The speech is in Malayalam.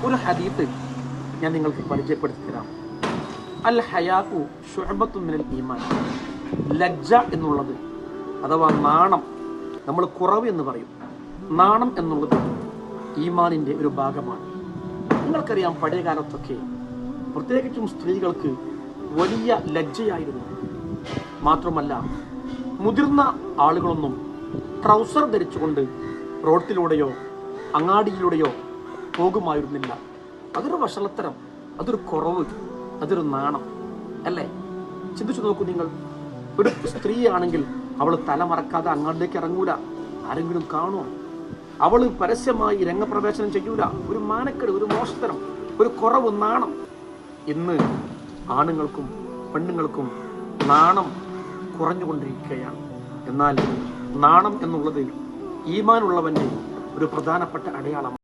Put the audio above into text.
ഒരു ഹദീത്ത് ഞാൻ നിങ്ങൾക്ക് പരിചയപ്പെടുത്തി തരാം. അൽ ഹയാഖു ശുഅബത്തുൻ മിനൽ ഈമാൻ. ലജ്ജ എന്നുള്ളത് അഥവാ നാണം, നമ്മൾ കുറവ് എന്ന് പറയും. നാണം എന്നുള്ളത് ഈമാനിൻ്റെ ഒരു ഭാഗമാണ്. നിങ്ങൾക്കറിയാം, പഴയ കാലത്തൊക്കെ പ്രത്യേകിച്ചും സ്ത്രീകൾക്ക് വലിയ ലജ്ജയായിരുന്നു. മാത്രമല്ല, മുതിർന്ന ആളുകളൊന്നും ട്രൗസർ ധരിച്ചുകൊണ്ട് റോഡിലൂടെയോ അങ്ങാടിയിലൂടെയോ പോകുമായിരുന്നില്ല. അതൊരു വഷളത്തരം, അതൊരു കുറവ്, അതൊരു നാണം അല്ലേ? ചിന്തിച്ചു നോക്കൂ നിങ്ങൾ. ഒരു സ്ത്രീയാണെങ്കിൽ അവൾ തലമറക്കാതെ അങ്ങാടിലേക്ക് ഇറങ്ങൂല. ആരെങ്കിലും കാണുമോ? അവൾ പരസ്യമായി രംഗപ്രവേശനം ചെയ്യൂല. ഒരു മാനക്കേട്, ഒരു മോശത്തരം, ഒരു കുറവ്, നാണം. ഇന്ന് ആണുങ്ങൾക്കും പെണ്ണുങ്ങൾക്കും നാണം കുറഞ്ഞുകൊണ്ടിരിക്കുകയാണ്. എന്നാൽ നാണം എന്നുള്ളത് ഈമാനുള്ളവൻ്റെ ഒരു പ്രധാനപ്പെട്ട അടയാളമാണ്.